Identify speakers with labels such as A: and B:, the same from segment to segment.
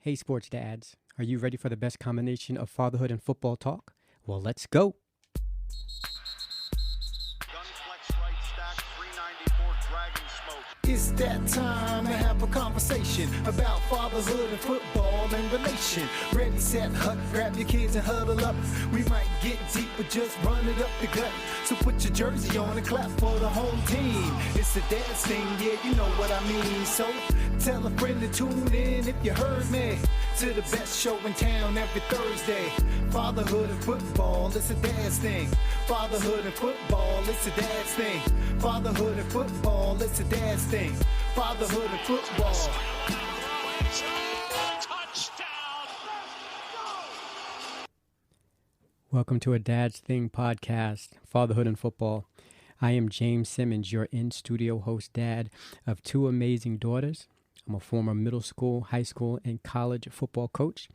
A: Hey, sports dads, are you ready for the best combination of fatherhood and football talk? Well, let's go.
B: It's that time to have a conversation about fatherhood and football and relation. Ready, set, hut, grab your kids and huddle up. We might get deep, but just run it up the gut. So put your jersey on and clap for the home team. It's a dance thing, yeah, you know what I mean. So tell a friend to tune in if you heard me. To the best show in town every Thursday. Fatherhood and football, it's a dad's thing. Fatherhood and football, it's a dad's thing. Fatherhood and football, it's a dad's thing. Fatherhood and football.
A: Welcome to a Dad's Thing podcast, Fatherhood and Football. I am James Simmons, your in-studio host dad of two amazing daughters. I'm a former middle school, high school, and college football coach,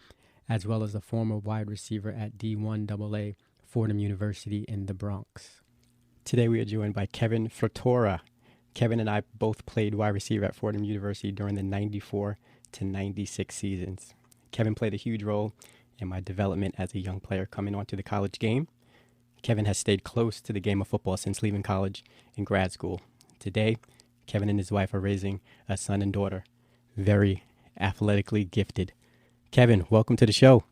A: as well as a former wide receiver at D1AA Fordham University in the Bronx. Today we are joined by Kevin Frattura. Kevin and I both played wide receiver at Fordham University during the 94 to 96 seasons. Kevin played a huge role in my development as a young player coming onto the college game. Kevin has stayed close to the game of football since leaving college and grad school. Today, Kevin and his wife are raising a son and daughter, very athletically gifted. Kevin, welcome to the show.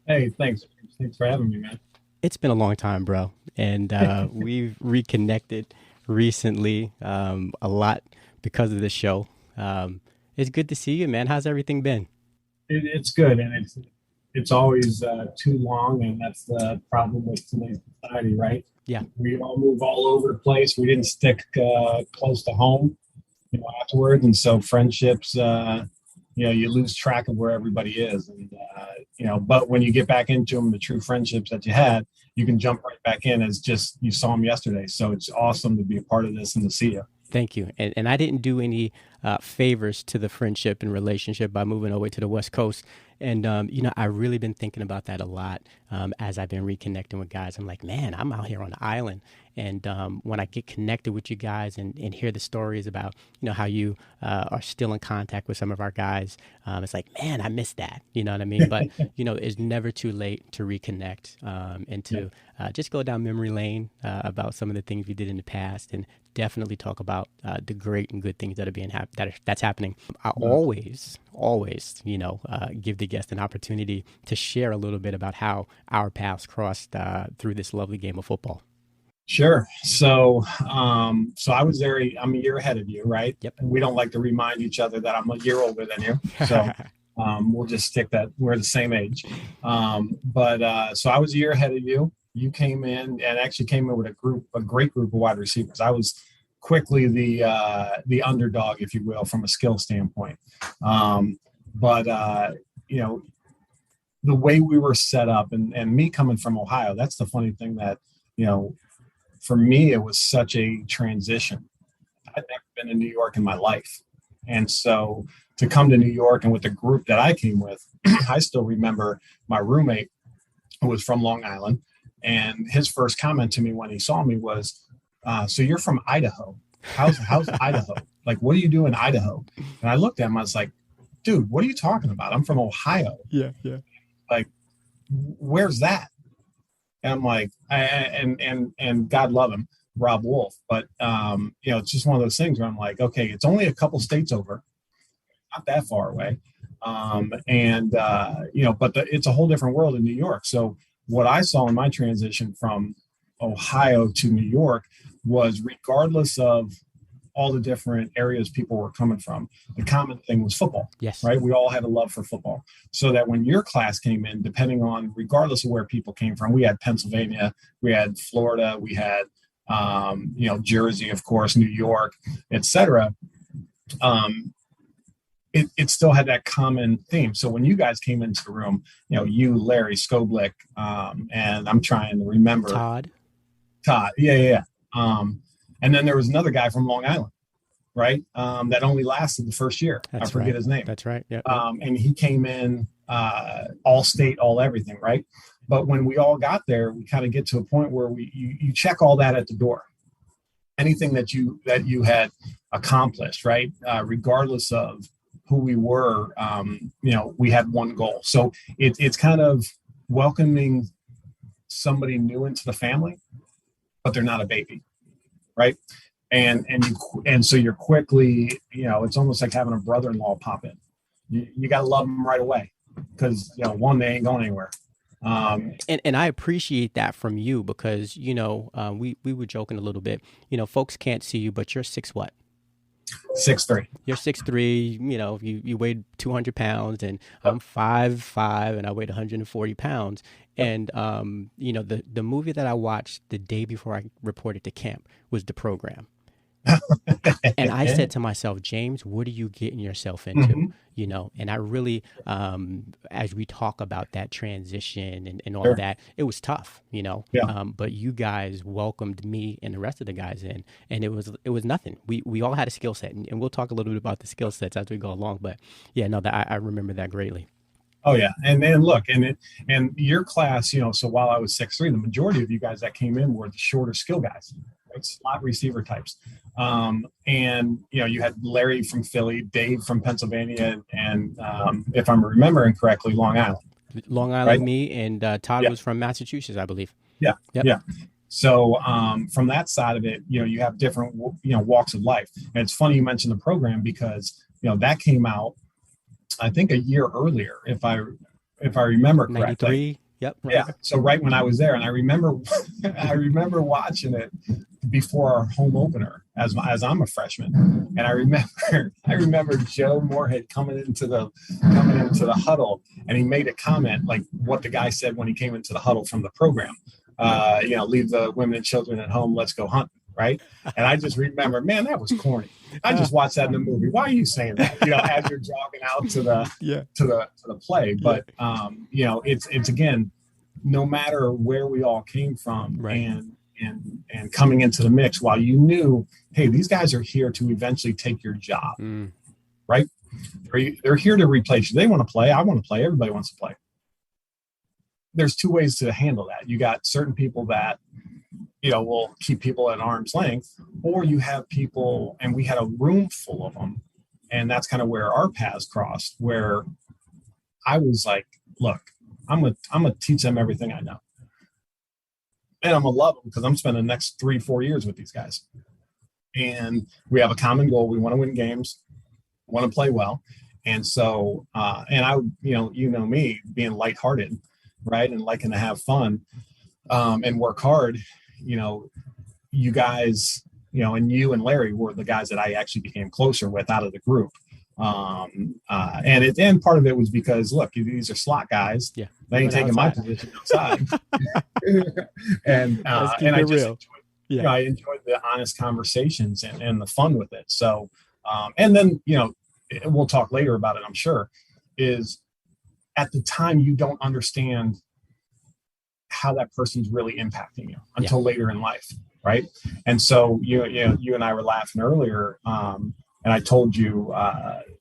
C: Hey, thanks. Thanks for having me, man.
A: It's been a long time, bro. And we've reconnected recently a lot because of this show. It's good to see you, man. How's everything been?
C: It's good, and it's always too long, and that's the problem with today's society, right?
A: Yeah.
C: We all move all over the place. We didn't stick close to home, afterwards, and so friendships, you lose track of where everybody is, and but when you get back into them, the true friendships that you had, you can jump right back in as just you saw them yesterday. So it's awesome to be a part of this and to see you.
A: Thank you. And I didn't do any favors to the friendship and relationship by moving away to the West Coast. And, I've really been thinking about that a lot as I've been reconnecting with guys. I'm like, man, I'm out here on the island. And when I get connected with you guys and hear the stories about, how you are still in contact with some of our guys, it's like, man, I miss that. You know what I mean? But, it's never too late to reconnect and to just go down memory lane about some of the things we did in the past and definitely talk about the great and good things that are that's happening. I always, give the guest an opportunity to share a little bit about how our paths crossed through this lovely game of football.
C: Sure. So I was there. I'm a year ahead of you, right?
A: Yep.
C: And we don't like to remind each other that I'm a year older than you. So we'll just stick that we're the same age. So I was a year ahead of you. You came in and actually came in with a great group of wide receivers. I was quickly the underdog, if you will, from a skill standpoint. The way we were set up and me coming from Ohio, that's the funny thing that, for me, it was such a transition. I'd never been to New York in my life. And so to come to New York and with the group that I came with, I still remember my roommate who was from Long Island. And his first comment to me when he saw me was, so you're from Idaho. How's Idaho? Like, what do you do in Idaho? And I looked at him, I was like, dude, what are you talking about? I'm from Ohio.
A: Yeah.
C: Like, where's that? And I'm like, and God love him, Rob Wolf. But, it's just one of those things where I'm like, okay, it's only a couple states over, not that far away. But it's a whole different world in New York. So what I saw in my transition from Ohio to New York was, regardless of all the different areas people were coming from, the common thing was football.
A: Yes.
C: Right. We all had a love for football. So that when your class came in, regardless of where people came from, we had Pennsylvania, we had Florida, we had, Jersey, of course, New York, etc. It still had that common theme. So when you guys came into the room, you, Larry, Skoblick, and I'm trying to remember.
A: Todd.
C: Yeah. And then there was another guy from Long Island, right? That only lasted the first year. I forget his name.
A: That's right. Yeah.
C: And he came in all state, all everything, right? But when we all got there, we kind of get to a point where you check all that at the door. Anything that you had accomplished, right? Regardless of who we were, we had one goal. So it's kind of welcoming somebody new into the family, but they're not a baby, right? And so you're quickly, it's almost like having a brother-in-law pop in. You got to love them right away because, one, they ain't going anywhere.
A: And I appreciate that from you because, we were joking a little bit, folks can't see you, but you're 6 what?
C: 6'3".
A: You're 6'3", you weighed 200 pounds and I'm 5'5" and I weighed 140 pounds. And, the movie that I watched the day before I reported to camp was The Program. And I said to myself, James, what are you getting yourself into? And I really, as we talk about that transition and all
C: Sure.
A: of that, it was tough,
C: Yeah.
A: But you guys welcomed me and the rest of the guys in, and it was nothing. We all had a skill set, and we'll talk a little bit about the skill sets as we go along. But yeah, no, I remember that greatly.
C: Oh yeah, and look, and your class, so while I was 6'3", the majority of you guys that came in were the shorter skill guys, right? Slot receiver types. And you had Larry from Philly, Dave from Pennsylvania, and if I'm remembering correctly, Long Island.
A: Long Island, right? Me and Todd was from Massachusetts, I believe.
C: Yeah, yep. Yeah. So from that side of it, you have different walks of life, and it's funny you mentioned the program because that came out, I think, a year earlier, if I remember correctly.
A: 93. Yep.
C: Right. Yeah. So right when I was there, and I remember watching it before our home opener as I'm a freshman, and I remember Joe Moorhead coming into the huddle, and he made a comment like what the guy said when he came into the huddle from the program. Leave the women and children at home. Let's go hunting. Right. And I just remember, man, that was corny. I just watched that in the movie. Why are you saying that? As you're jogging out to the play. But it's again, no matter where we all came from, right, and coming into the mix, while you knew, hey, these guys are here to eventually take your job, right? They're here to replace you. They want to play. I want to play. Everybody wants to play. There's two ways to handle that. You got certain people that will keep people at arm's length, or you have people, and we had a room full of them, and that's kind of where our paths crossed, where I was like, look, I'm gonna teach them everything I know, and I'm gonna love them because I'm spending the next 3-4 years with these guys, and we have a common goal. We want to win games, want to play well, and so and I, me being lighthearted, right, and liking to have fun, and work hard. You guys, and you and Larry were the guys that I actually became closer with out of the group. And part of it was because, look, these are slot guys. Yeah. They ain't taking my position outside. and I just enjoyed, I enjoyed the honest conversations and the fun with it. So, and then, we'll talk later about it, I'm sure, is at the time you don't understand how that person's really impacting you until later in life, right? And so you and I were laughing earlier, and I told you,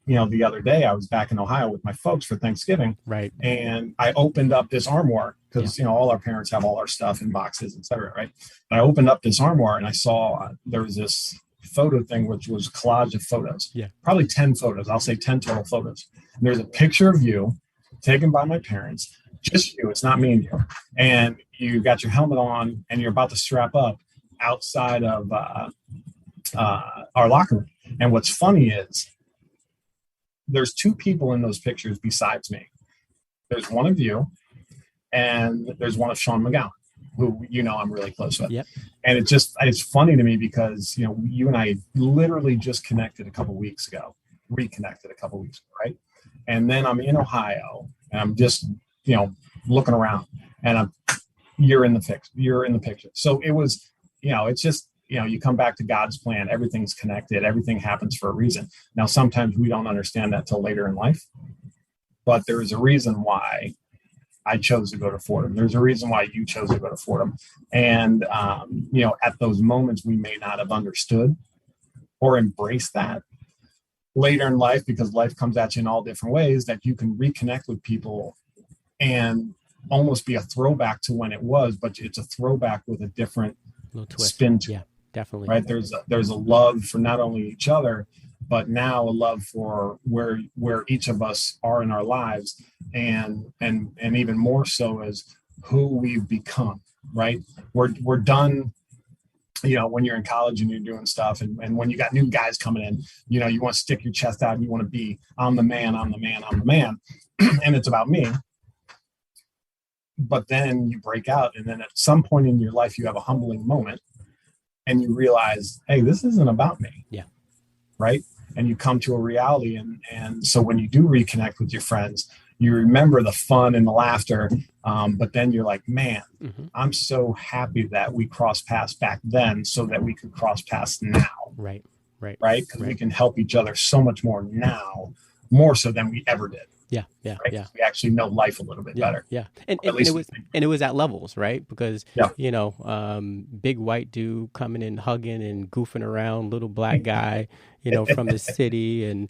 C: the other day I was back in Ohio with my folks for Thanksgiving,
A: right?
C: And I opened up this armoire because all our parents have all our stuff in boxes, etc., right? And I opened up this armoire and I saw there was this photo thing, which was a collage of photos, probably 10 photos. I'll say 10 total photos. And there's a picture of you taken by my parents. Just you, it's not me and you. And you got your helmet on and you're about to strap up outside of our locker room. And what's funny is there's 2 people in those pictures besides me. There's one of you and there's one of Sean McGowan, who I'm really close with. Yep. And it's funny to me because you and I reconnected a couple weeks ago, right? And then I'm in Ohio and I'm just looking around, and you're in the picture. So it was, it's just, you come back to God's plan. Everything's connected. Everything happens for a reason. Now, sometimes we don't understand that till later in life, but there is a reason why I chose to go to Fordham. There's a reason why you chose to go to Fordham. And, at those moments, we may not have understood or embraced that later in life, because life comes at you in all different ways, that you can reconnect with people and almost be a throwback to when it was, but it's a throwback with a different
A: little twist.
C: Spin to
A: it. Yeah, definitely.
C: Right. There's a love for not only each other, but now a love for where each of us are in our lives, and even more so as who we've become. Right? We're done. When you're in college and you're doing stuff, and when you got new guys coming in, you want to stick your chest out and you want to be, I'm the man, I'm the man, I'm the man, and it's about me. But then you break out, and then at some point in your life, you have a humbling moment, and you realize, hey, this isn't about me.
A: Yeah.
C: Right. And you come to a reality. And so when you do reconnect with your friends, you remember the fun and the laughter. But then you're like, man, I'm so happy that we crossed paths back then so that we could cross paths now.
A: Right.
C: Because we can help each other so much more now, more so than we ever did.
A: Yeah.
C: Right? We actually know life a little bit better.
A: Yeah. And it was at levels, right? Because, big white dude coming in, hugging and goofing around, little black guy, from the city. And,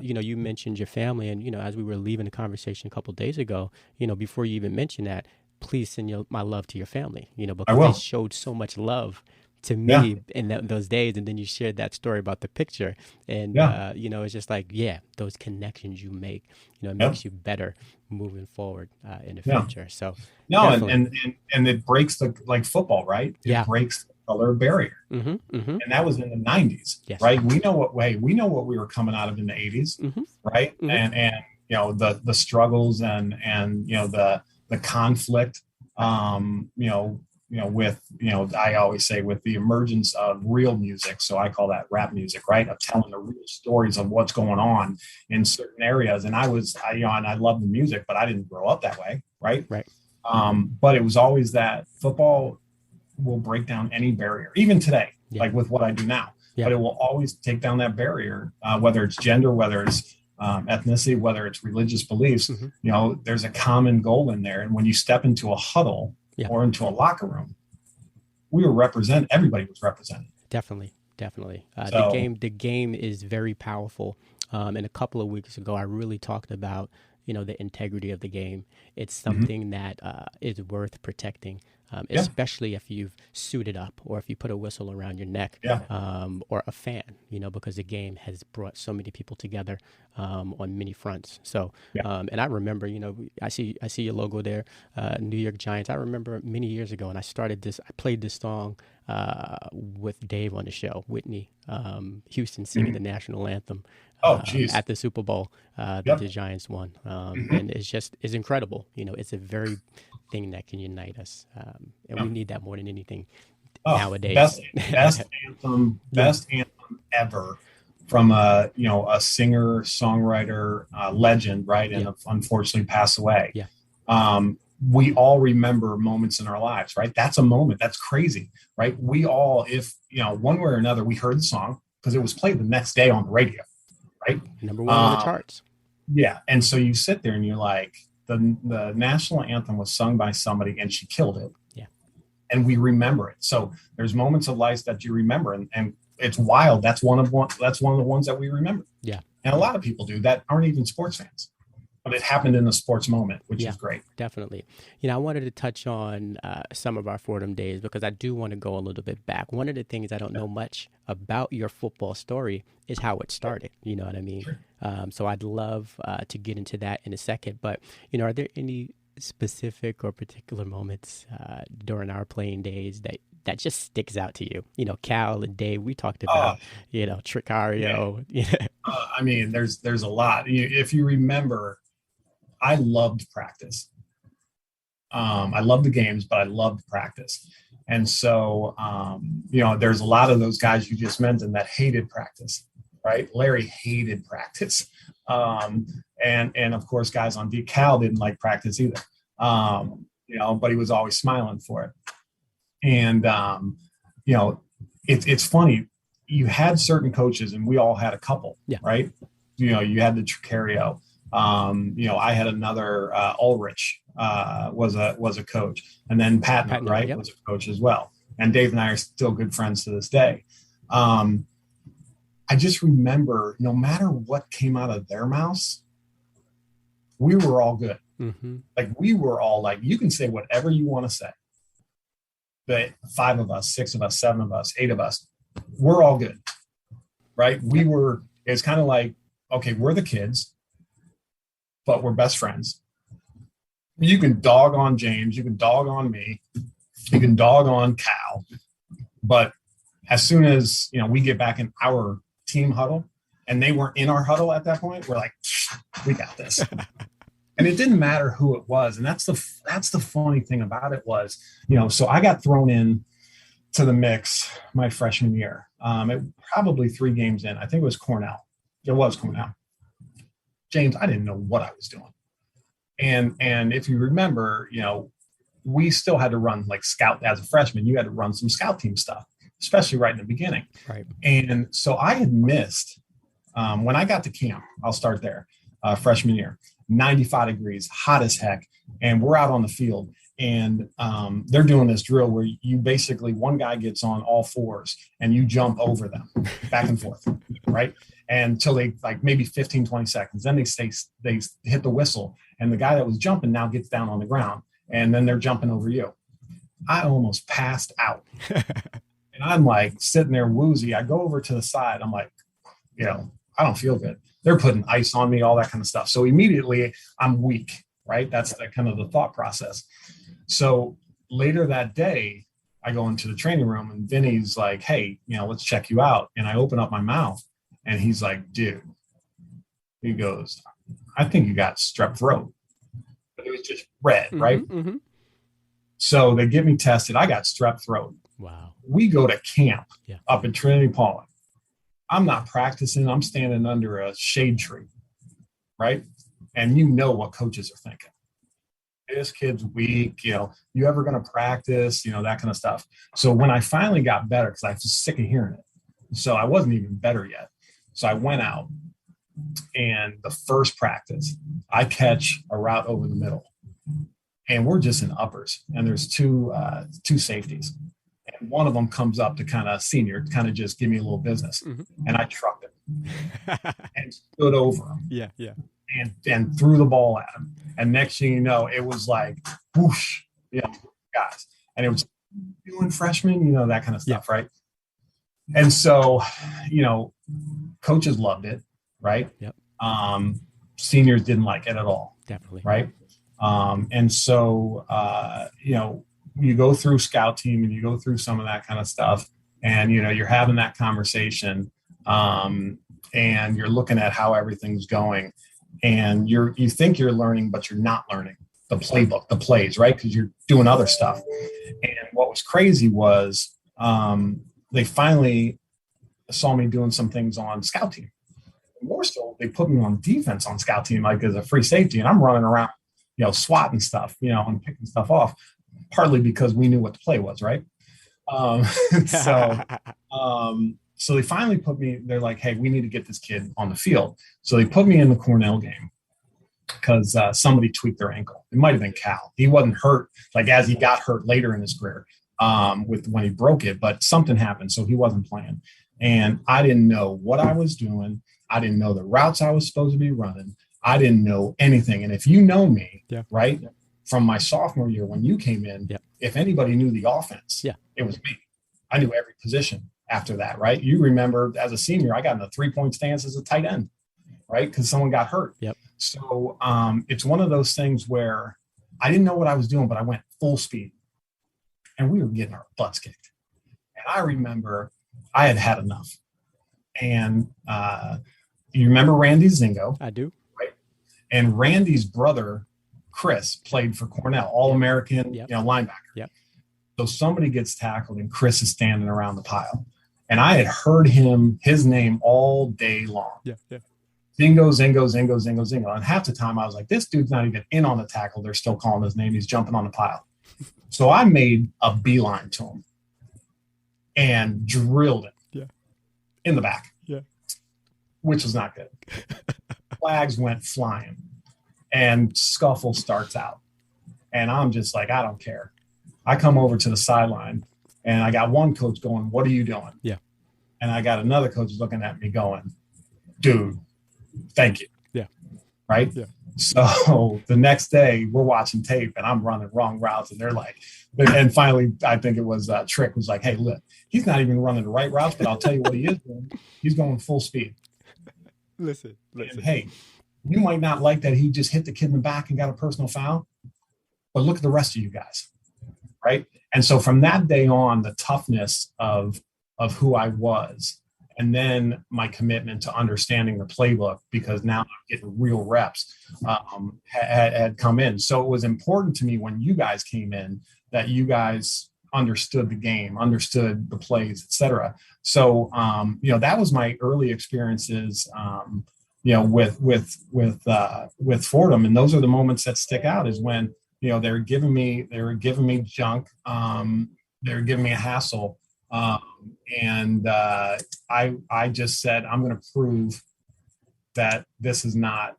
A: you mentioned your family. And, as we were leaving the conversation a couple of days ago, before you even mentioned that, please send my love to your family, because they showed so much love to me in those days. And then you shared that story about the picture, and it's just like, those connections you make, it makes you better moving forward in the future. So
C: and it breaks like football, right? It breaks the color barrier. And that was in the 90s. Right? We know what we were coming out of in the 80s. Right. And the struggles and the conflict, with, I always say, with the emergence of real music. So I call that rap music, right? Of telling the real stories of what's going on in certain areas. And I love the music, but I didn't grow up that way. Right. But it was always that football will break down any barrier, even today, like with what I do now, but it will always take down that barrier, whether it's gender, whether it's ethnicity, whether it's religious beliefs, there's a common goal in there. And when you step into a huddle, or into a locker room, everybody was represented.
A: Definitely. The game is very powerful. And a couple of weeks ago, I really talked about, the integrity of the game. It's something that is worth protecting, especially if you've suited up, or if you put a whistle around your neck, or a fan, because the game has brought so many people together on many fronts. So, and I remember, I see your logo there, New York Giants. I remember many years ago, and I played this song with Dave on the show, Whitney Houston singing the national anthem at the Super Bowl that the Giants won. And it's incredible. It's a very thing that can unite us. And we need that more than anything nowadays.
C: Best anthem ever from a singer, songwriter, legend, right? And unfortunately passed away. We all remember moments in our lives, right? That's a moment. That's crazy, right? We all, if, one way or another, we heard the song because it was played the next day on the radio, right?
A: Number one on the charts.
C: Yeah. And so you sit there and you're like, the national anthem was sung by somebody and she killed it.
A: Yeah.
C: And we remember it. So there's moments of life that you remember, and it's wild. That's one of the ones that we remember.
A: Yeah.
C: And a lot of people do that aren't even sports fans. But it happened in a sports moment, which is great.
A: Definitely. I wanted to touch on some of our Fordham days, because I do want to go a little bit back. One of the things I don't know much about your football story is how it started. You know what I mean? Sure. So I'd love to get into that in a second. But, are there any specific or particular moments during our playing days that just sticks out to you? Cal and Dave, we talked about, Tricario.
C: I mean, there's a lot. If you remember, I loved practice. I loved the games, but I loved practice. And so, there's a lot of those guys you just mentioned that hated practice, right? Larry hated practice. And of course, guys on Cal didn't like practice either, but he was always smiling for it. And, it's funny. You had certain coaches, and we all had a couple, right? You had the Tricario. I had another, Ulrich was a coach, and then Patton, right, was a coach as well. And Dave and I are still good friends to this day. I just remember, no matter what came out of their mouths, we were all good. Like, we were all like, you can say whatever you want to say. But 5 of us, 6 of us, 7 of us, 8 of us, we're all good, right? We were It's kind of like, okay, we're the kids, but we're best friends. You can dog on James, you can dog on me, you can dog on Cal, but as soon as we get back in our team huddle, and they weren't in our huddle at that point, we're like, we got this. And it didn't matter who it was. And that's the funny thing about it was, so I got thrown in to the mix my freshman year. Probably 3 games in. I think it was Cornell. It was Cornell. James, I didn't know what I was doing. And if you remember, we still had to run like scout as a freshman. You had to run some scout team stuff, especially right in the beginning.
A: Right.
C: And so I had missed when I got to camp. I'll start there. Freshman year, 95 degrees, hot as heck, and we're out on the field. And they're doing this drill where you basically, one guy gets on all fours and you jump over them back and forth, right? And until they like maybe 15, 20 seconds. Then they hit the whistle and the guy that was jumping now gets down on the ground and then they're jumping over you. I almost passed out. And I'm like sitting there woozy. I go over to the side. I'm like, I don't feel good. They're putting ice on me, all that kind of stuff. So immediately I'm weak, right? That's the kind of the thought process. So later that day, I go into the training room and Vinny's like, hey, let's check you out. And I open up my mouth and he's like, dude, he goes, I think you got strep throat. But it was just red, right?
A: Mm-hmm.
C: So they get me tested. I got strep throat.
A: Wow.
C: We go to camp up in Trinity Pauling. I'm not practicing. I'm standing under a shade tree, right? And what coaches are thinking. This kid's weak, you ever going to practice, that kind of stuff. So when I finally got better, because I was sick of hearing it. So I wasn't even better yet. So I went out and the first practice, I catch a route over the middle and we're just in uppers and there's two safeties. And one of them comes up to kind of just give me a little business. Mm-hmm. And I trucked him and stood over him.
A: Yeah.
C: And threw the ball at him. And next thing you know, it was like, whoosh, guys. And it was doing freshman, that kind of stuff, right? And so, coaches loved it, right?
A: Yep.
C: Seniors didn't like it at all.
A: Definitely.
C: Right? And so, you go through scout team and you go through some of that kind of stuff. And, you're having that conversation and you're looking at how everything's going. And you think you're learning, but you're not learning the playbook, the plays, right? Because you're doing other stuff. And what was crazy was they finally saw me doing some things on scout team. More so, they put me on defense on scout team, like as a free safety. And I'm running around, swatting stuff, and picking stuff off, partly because we knew what the play was, right? So they finally they're like, hey, we need to get this kid on the field. So they put me in the Cornell game because somebody tweaked their ankle. It might've been Cal. He wasn't hurt, like as he got hurt later in his career when he broke it, but something happened. So he wasn't playing. And I didn't know what I was doing. I didn't know the routes I was supposed to be running. I didn't know anything. And if you know me, right, from my sophomore year when you came in, if anybody knew the offense, it was me. I knew every position. After that, right? You remember as a senior, I got in the 3-point stance as a tight end, right? Because someone got hurt.
A: Yep.
C: So it's one of those things where I didn't know what I was doing, but I went full speed. And we were getting our butts kicked. And I remember I had enough. And you remember Randy Zingo?
A: I do.
C: Right? And Randy's brother, Chris, played for Cornell, All-American linebacker.
A: Yep.
C: So somebody gets tackled and Chris is standing around the pile. And I had heard his name all day long.
A: Yeah.
C: Zingo, Zingo, Zingo, Zingo, Zingo. And half the time I was like, this dude's not even in on the tackle. They're still calling his name. He's jumping on the pile. So I made a beeline to him and drilled him in the back, which was not good. Flags went flying and scuffle starts out. And I'm just like, I don't care. I come over to the sideline and I got one coach going, what are you doing?
A: Yeah.
C: And I got another coach looking at me going, dude, thank you.
A: Yeah.
C: Right.
A: Yeah.
C: So the next day we're watching tape and I'm running wrong routes and they're like, and finally, I think it was Trick was like, hey, look, he's not even running the right routes, but I'll tell you what he is doing. He's going full speed.
A: Listen.
C: And hey, you might not like that he just hit the kid in the back and got a personal foul, but look at the rest of you guys, right? And so from that day on, the toughness of who I was, and then my commitment to understanding the playbook, because now I'm getting real reps, had come in. So it was important to me when you guys came in that you guys understood the game, understood the plays, et cetera. So, that was my early experiences, with Fordham. And those are the moments that stick out, is when, they were giving me junk. They were giving me a hassle. And I just said, I'm going to prove that this is not,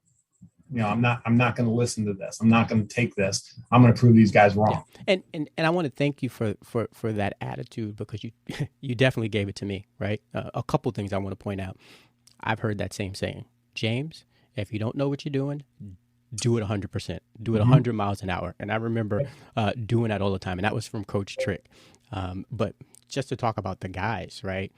C: I'm not going to listen to this. I'm not going to take this. I'm going to prove these guys wrong.
A: Yeah. And I want to thank you for that attitude, because you definitely gave it to me, right? A couple things I want to point out. I've heard that same saying, James, if you don't know what you're doing, do it 100%, do it 100 miles an hour. And I remember doing that all the time. And that was from Coach Trick. But just to talk about the guys, right?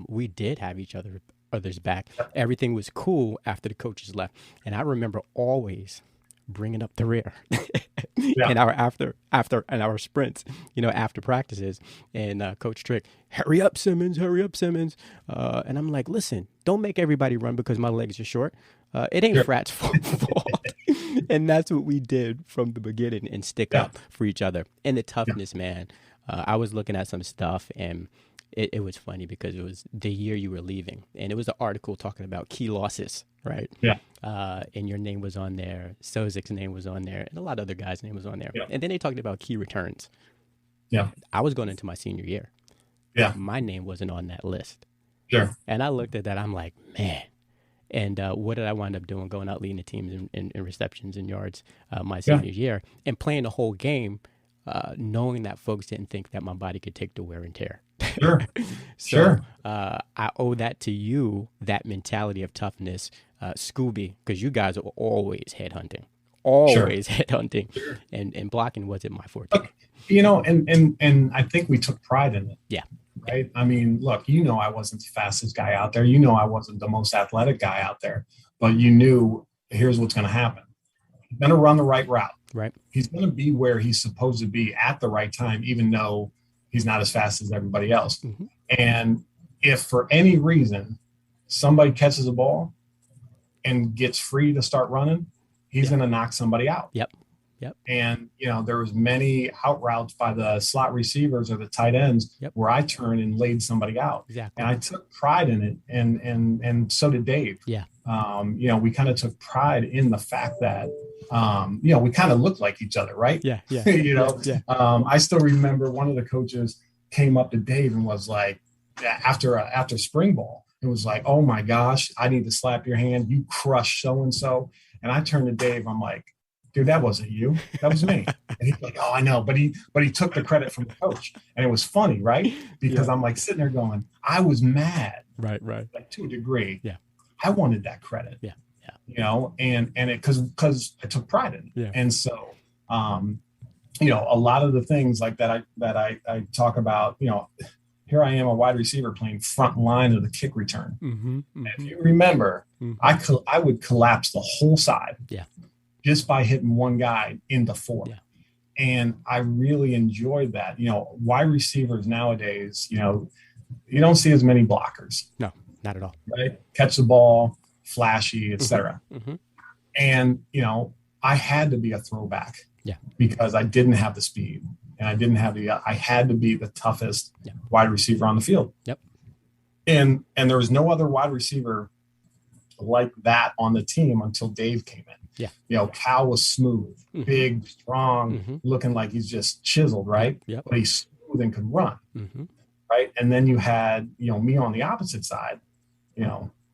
A: We did have each other's back. Everything was cool after the coaches left. And I remember always bringing up the rear in our after our sprints, after practices, and Coach Trick, hurry up, Simmons. And I'm like, listen, don't make everybody run because my legs are short. It ain't Frat's fault. And that's what we did from the beginning, and stick up for each other. And the toughness, man. I was looking at some stuff, and it was funny because it was the year you were leaving, and it was an article talking about key losses, right?
C: Yeah.
A: And your name was on there, Sozik's name was on there, and a lot of other guys' name was on there.
C: Yeah.
A: And then they talked about key returns.
C: Yeah.
A: I was going into my senior year.
C: Yeah.
A: My name wasn't on that list.
C: Sure.
A: And I looked at that, I'm like, man. And what did I wind up doing? Going out leading the teams in receptions and yards my senior year, and playing the whole game, knowing that folks didn't think that my body could take the wear and tear.
C: Sure.
A: So I owe that to you, that mentality of toughness, Scooby, because you guys are always headhunting. And blocking wasn't my forte.
C: And I think we took pride in it.
A: Yeah.
C: Right. I mean, look, I wasn't the fastest guy out there. I wasn't the most athletic guy out there, but you knew, here's what's going to happen. He's going to run the right route.
A: Right.
C: He's going to be where he's supposed to be at the right time, even though he's not as fast as everybody else. Mm-hmm. And if for any reason somebody catches a ball and gets free to start running, he's going to knock somebody out.
A: Yep.
C: And, there was many out routes by the slot receivers or the tight ends where I turned and laid somebody out.
A: Exactly.
C: And I took pride in it. And so did Dave.
A: Yeah.
C: We kind of took pride in the fact that, we kind of looked like each other, right?
A: Yeah.
C: I still remember one of the coaches came up to Dave and was like, after spring ball, it was like, oh my gosh, I need to slap your hand. You crushed so-and-so. And I turned to Dave. I'm like, dude, that wasn't you. That was me. And he's like, oh, I know. But he took the credit from the coach. And it was funny, right? Because I'm like sitting there going, I was mad.
A: Right.
C: Like, to a degree.
A: Yeah.
C: I wanted that credit.
A: Yeah.
C: And it, because I took pride in it.
A: Yeah.
C: And so, a lot of the things like that I talk about, here I am, a wide receiver playing front line of the kick return.
A: Mm-hmm.
C: And if you remember, I would collapse the whole side.
A: Yeah.
C: Just by hitting one guy into four. Yeah. And I really enjoyed that. Wide receivers nowadays, you don't see as many blockers.
A: No, not at all.
C: Right? Catch the ball, flashy, et cetera.
A: Mm-hmm.
C: And, I had to be a throwback.
A: Yeah.
C: Because I didn't have the speed, and I had to be the toughest wide receiver on the field.
A: Yep.
C: And there was no other wide receiver like that on the team until Dave came in.
A: Yeah.
C: Cal was smooth, big, strong, looking like he's just chiseled, right?
A: Yep.
C: But he's smooth and could run,
A: right?
C: And then you had, me on the opposite side.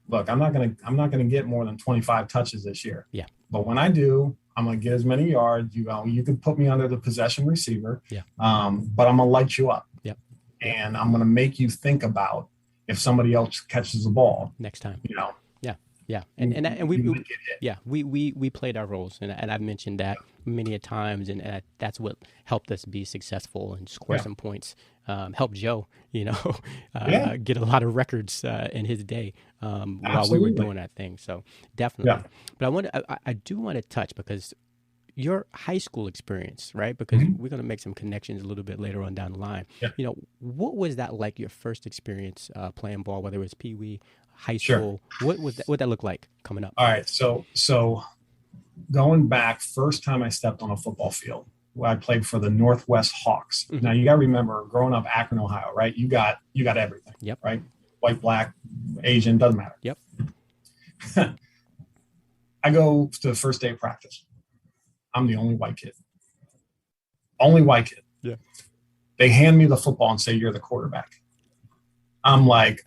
C: Look, I'm not gonna get more than 25 touches this year.
A: Yeah.
C: But when I do, I'm gonna get as many yards. You could put me under the possession receiver.
A: Yeah.
C: But I'm gonna light you up.
A: Yep.
C: And I'm gonna make you think about if somebody else catches the ball
A: next time.
C: Yeah.
A: Yeah, and we,
C: you
A: we
C: might get hit.
A: yeah we played our roles, and I've mentioned that many a times, and that's what helped us be successful and score
C: Yeah.
A: some points. Helped Joe,
C: Yeah,
A: get a lot of records in his day while we were
C: absolutely.
A: doing that thing. So
C: Yeah.
A: definitely, but I do want to touch because your high school experience, right? Because
C: Mhm.
A: we're going to make some connections a little bit later on down the line.
C: Yeah.
A: What was that like? Your first experience playing ball, whether it was Pee Wee, high
C: Sure.
A: school. What was that? What that look like coming up?
C: All right. So going back, first time I stepped on a football field, I played for the Northwest Hawks.
A: Mm-hmm.
C: Now you got to remember, growing up Akron, Ohio, right? You got everything.
A: Yep.
C: Right. White, black, Asian, doesn't matter.
A: Yep.
C: I go to the first day of practice. I'm the only white kid. Only white kid.
A: Yeah.
C: They hand me the football and say, "You're the quarterback." I'm like,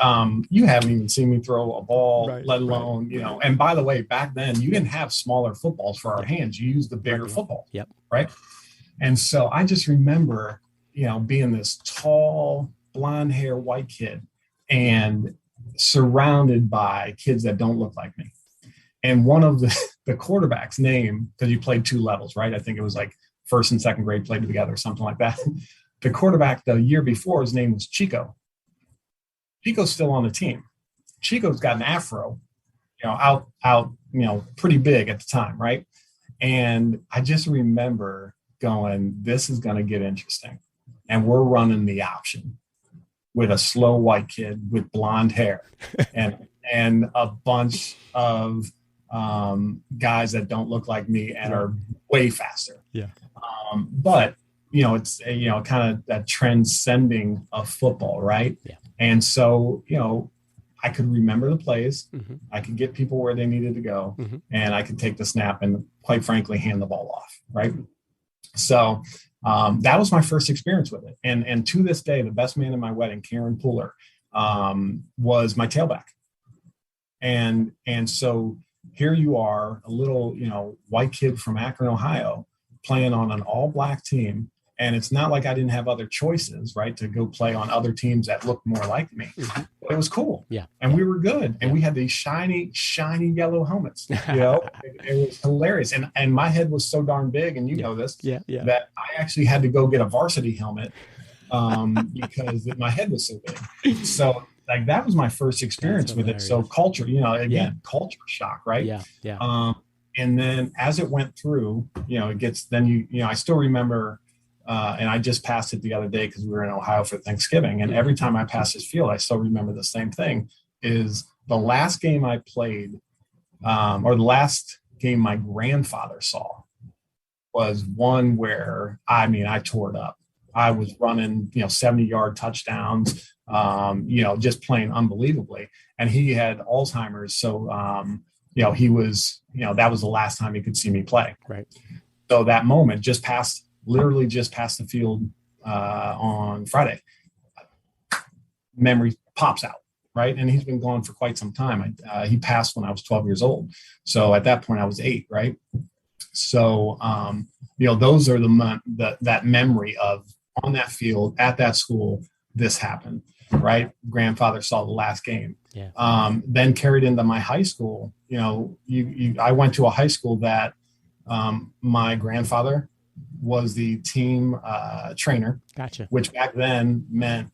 C: you haven't even seen me throw a ball,
A: Right,
C: let alone, And by the way, back then you didn't have smaller footballs for our hands. You used the bigger football.
A: Yep.
C: Right. And so I just remember, being this tall, blonde hair white kid and surrounded by kids that don't look like me. And one of the quarterback's name, because you played two levels, right? I think it was like first and second grade played together, something like that. The quarterback the year before, his name was Chico. Chico's still on the team. Chico's got an afro, out, pretty big at the time, right? And I just remember going, this is going to get interesting. And we're running the option with a slow white kid with blonde hair and a bunch of guys that don't look like me and are way faster.
A: Yeah.
C: But it's kind of that transcending of football, right?
A: Yeah.
C: And so I could remember the plays.
A: Mm-hmm.
C: I could get people where they needed to go,
A: mm-hmm.
C: and I could take the snap and, quite frankly, hand the ball off, right? So that was my first experience with it. And to this day, the best man in my wedding, Karen Pooler, was my tailback. And so here you are, a little, white kid from Akron, Ohio, playing on an all-black team. And it's not like I didn't have other choices, right, to go play on other teams that looked more like me.
A: Mm-hmm.
C: But it was cool.
A: Yeah.
C: And we were good. And we had these shiny yellow helmets. It was hilarious. And my head was so darn big, and you know this, that I actually had to go get a varsity helmet because my head was so big. So like that was my first experience with it. So culture, culture shock, right?
A: Yeah. Yeah.
C: And then as it went through, it gets, then I still remember, and I just passed it the other day because we were in Ohio for Thanksgiving. And every time I pass this field, I still remember the same thing, is the last game I played, or the last game my grandfather saw, was one where, I tore it up. I was running, 70-yard touchdowns, just playing unbelievably. And he had Alzheimer's. So, he was, that was the last time he could see me play.
A: Right.
C: So that moment literally just past the field on Friday, memory pops out, right? And he's been gone for quite some time. He passed when I was 12 years old. So at that point I was 8, right? So, those are that memory of on that field, at that school, this happened, right? Grandfather saw the last game.
A: Yeah.
C: Then carried into my high school, I went to a high school that my grandfather was the team trainer.
A: Gotcha.
C: Which back then meant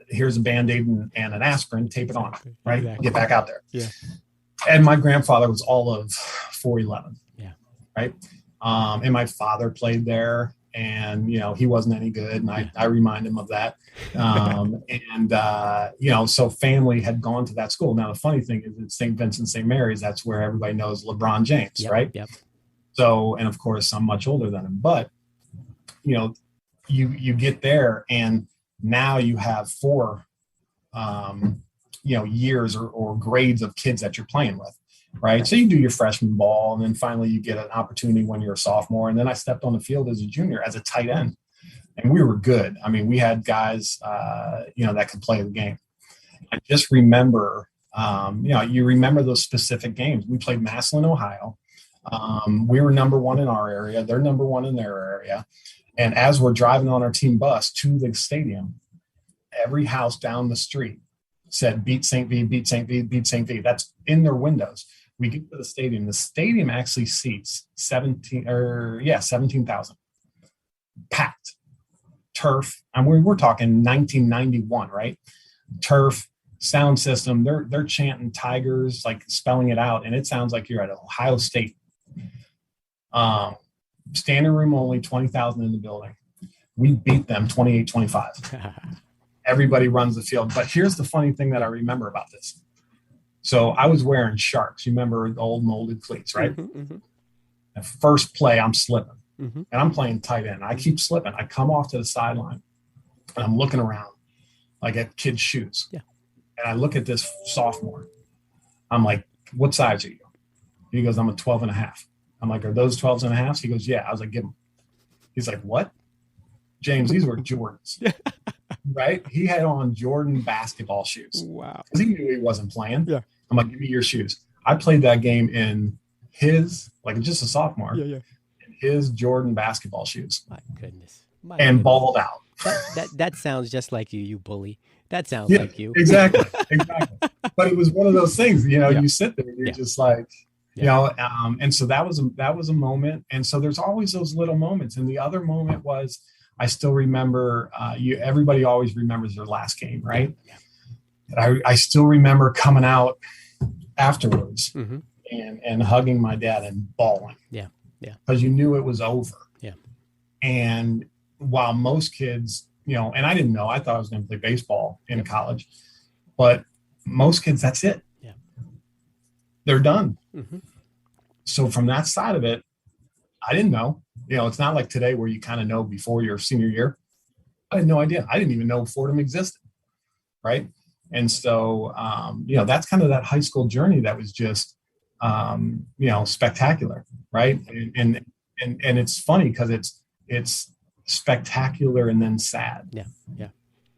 C: here's a Band-Aid and an aspirin, tape it on, right?
A: Exactly.
C: Get back out there.
A: Yeah.
C: And my grandfather was all of 4'11".
A: Yeah. Right.
C: And my father played there, and he wasn't any good, and I remind him of that. So family had gone to that school. Now the funny thing is, it's St. Vincent St. Mary's. That's where everybody knows LeBron James, right?
A: Yep.
C: So, and of course, I'm much older than him, but you get there, and now you have 4, years or grades of kids that you're playing with, right? So you do your freshman ball, and then finally you get an opportunity when you're a sophomore. And then I stepped on the field as a junior as a tight end, and we were good. We had guys, that could play the game. I just remember, you remember those specific games. We played Massillon, Ohio. We were number 1 in our area. They're number 1 in their area. And as we're driving on our team bus to the stadium, every house down the street said, beat St. V, beat St. V, beat St. V. That's in their windows. We get to the stadium. The stadium actually seats 17,000. Packed. Turf. And we're talking 1991, right? Turf, sound system. They're chanting Tigers, like spelling it out, and it sounds like you're at Ohio State. Standing room only, 20,000 in the building. We beat them 28-25. Everybody runs the field. But here's the funny thing that I remember about this. So I was wearing Sharks. You remember the old molded cleats, right?
A: Mm-hmm, mm-hmm.
C: The first play, I'm slipping.
A: Mm-hmm.
C: And I'm playing tight end. I keep slipping. I come off to the sideline, and I'm looking around like at kids' shoes.
A: Yeah.
C: And I look at this sophomore. I'm like, what size are you? He goes, I'm a 12 and a half. I'm like, are those 12s and a half? He goes, yeah. I was like, give him. He's like, what? James, these were Jordans. Right? He had on Jordan basketball shoes.
A: Wow.
C: Because he knew he wasn't playing.
A: Yeah.
C: I'm like, give me your shoes. I played that game in his, like just a sophomore,
A: Yeah.
C: in his Jordan basketball shoes.
A: My goodness.
C: Balled out.
A: That sounds just like you bully. That sounds
C: Yeah,
A: like you.
C: Exactly. But it was one of those things,
A: Yeah.
C: you sit there and you're just like, and so that was a moment. And so there's always those little moments. And the other moment was, I still remember, everybody always remembers their last game, right?
A: Yeah.
C: And I still remember coming out afterwards
A: Mm-hmm.
C: and hugging my dad and bawling.
A: Yeah. Yeah.
C: Because you knew it was over.
A: Yeah.
C: And while most kids, and I didn't know, I thought I was going to play baseball in college, but most kids, that's it.
A: Yeah.
C: They're done.
A: Mm-hmm.
C: So from that side of it, I didn't know. It's not like today where you kind of know before your senior year. I had no idea. I didn't even know Fordham existed, right? And so, that's kind of that high school journey that was just, spectacular, right? And it's funny because it's spectacular and then sad.
A: Yeah, yeah.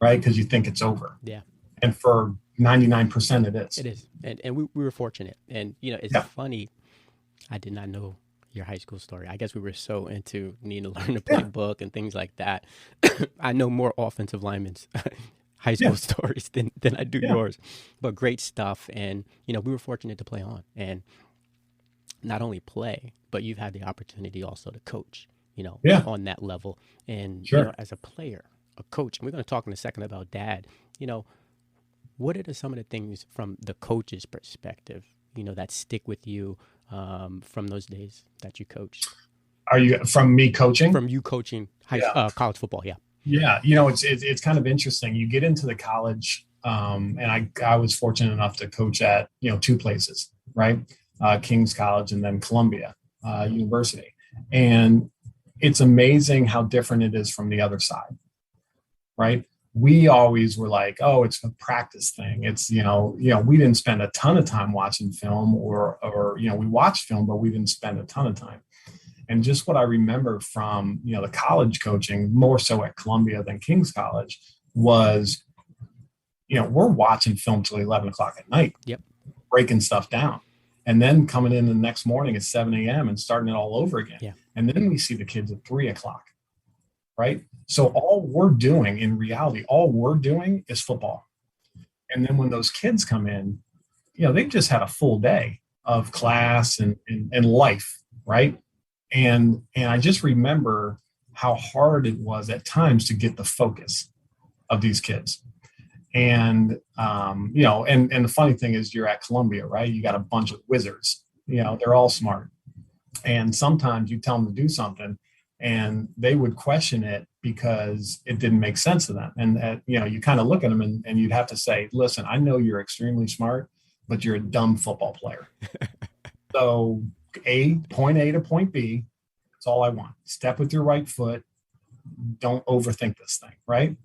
C: Right? Because you think it's over.
A: Yeah.
C: And for 99% it is.
A: It is. And we were fortunate. And, it's funny. I did not know your high school story. I guess we were so into needing to learn the playbook and things like that. I know more offensive linemen's high school stories than I do yours, but great stuff. And, we were fortunate to play on and not only play, but you've had the opportunity also to coach, on that level. And, as a player, a coach, and we're going to talk in a second about Dad, what are some of the things from the coach's perspective, that stick with you from those days that you coached? Are you from me coaching? From you coaching college football, yeah. Yeah, it's kind of interesting. You get into the college, and I was fortunate enough to coach at two places, right? King's College and then Columbia University, and it's amazing how different it is from the other side, right? We always were like, oh, it's a practice thing. It's, we didn't spend a ton of time watching film or we watched film, but we didn't spend a ton of time. And just what I remember from, the college coaching, more so at Columbia than King's College, was, we're watching film till 11 o'clock at night, breaking stuff down. And then coming in the next morning at 7 a.m. and starting it all over again. Yeah. And then we see the kids at 3 o'clock. Right. So all we're doing in reality, is football. And then when those kids come in, they've just had a full day of class and life. Right. And I just remember how hard it was at times to get the focus of these kids. And, and the funny thing is you're at Columbia, right? You got a bunch of wizards, they're all smart. And sometimes you tell them to do something and they would question it because it didn't make sense to them. And, you kind of look at them and you'd have to say, listen, I know you're extremely smart, but you're a dumb football player. So point A to point B, that's all I want. Step with your right foot. Don't overthink this thing. Right.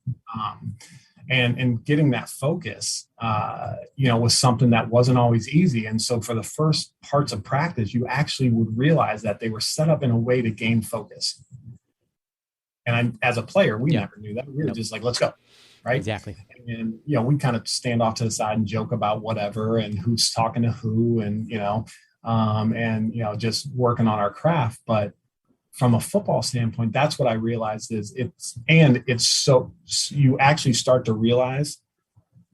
A: And getting that focus, was something that wasn't always easy. And so for the first parts of practice, you actually would realize that they were set up in a way to gain focus. And as a player, we never knew that. We were just like, let's go. Right. Exactly. And, we kind of stand off to the side and joke about whatever and who's talking to who and, just working on our craft. But from a football standpoint, that's what I realized is you actually start to realize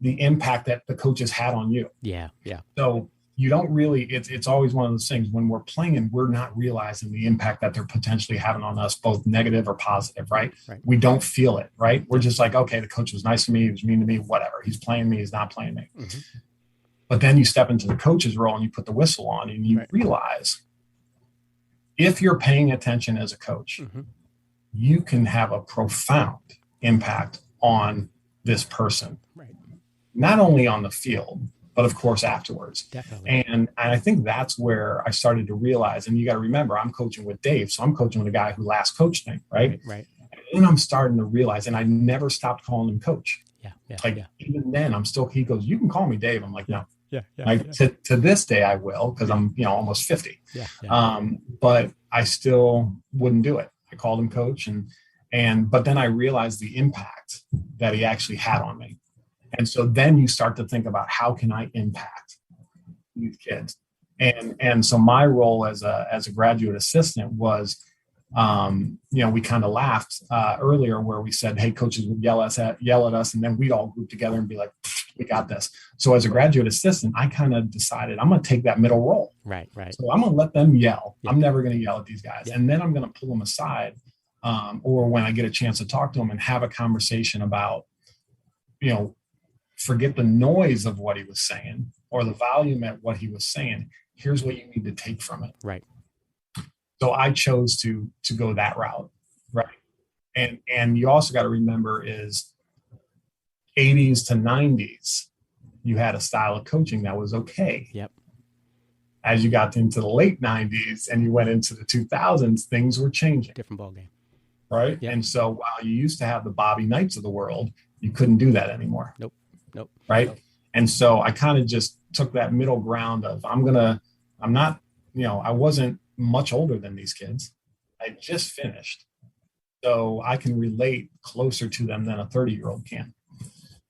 C: the impact that the coaches had on you.
A: Yeah. Yeah.
C: So you don't really, it's always one of those things when we're playing, we're not realizing the impact that they're potentially having on us, both negative or positive, right?
A: Right.
C: We don't feel it, right? We're just like, okay, the coach was nice to me. He was mean to me, whatever. He's playing me. He's not playing me.
A: Mm-hmm.
C: But then you step into the coach's role and you put the whistle on and you realize if you're paying attention as a coach,
A: mm-hmm.
C: you can have a profound impact on this person,
A: right?
C: Not only on the field, but of course afterwards.
A: Definitely.
C: And I think that's where I started to realize, and you got to remember, I'm coaching with Dave. So I'm coaching with a guy who last coached me, right?
A: Right.
C: And I'm starting to realize, and I never stopped calling him coach.
A: Yeah.
C: Even then I'm still, he goes, you can call me Dave. I'm like, no.
A: Yeah.
C: To this day I will, because I'm, almost 50.
A: Yeah.
C: But I still wouldn't do it. I called him coach but then I realized the impact that he actually had on me. And so then you start to think about how can I impact these kids? And so my role as a graduate assistant was, we kind of laughed earlier where we said, hey, coaches would yell at us, and then we'd all group together and be like, we got this. So as a graduate assistant, I kind of decided I'm going to take that middle role.
A: Right.
C: So I'm going to let them yell.
A: Yeah.
C: I'm never going to yell at these guys.
A: Yeah.
C: And then I'm going to pull them aside, or when I get a chance to talk to them and have a conversation about, forget the noise of what he was saying or the volume at what he was saying. Here's what you need to take from it.
A: Right.
C: So I chose to go that route. Right. And you also got to remember is 80s to 90s, you had a style of coaching that was okay.
A: Yep.
C: As you got into the late 90s and you went into the 2000s, things were changing.
A: Different ballgame.
C: Right.
A: Yep.
C: And so while you used to have the Bobby Knights of the world, you couldn't do that anymore.
A: Nope.
C: Right. And so I kind of just took that middle ground of I wasn't much older than these kids. I just finished. So I can relate closer to them than a 30-year-old can.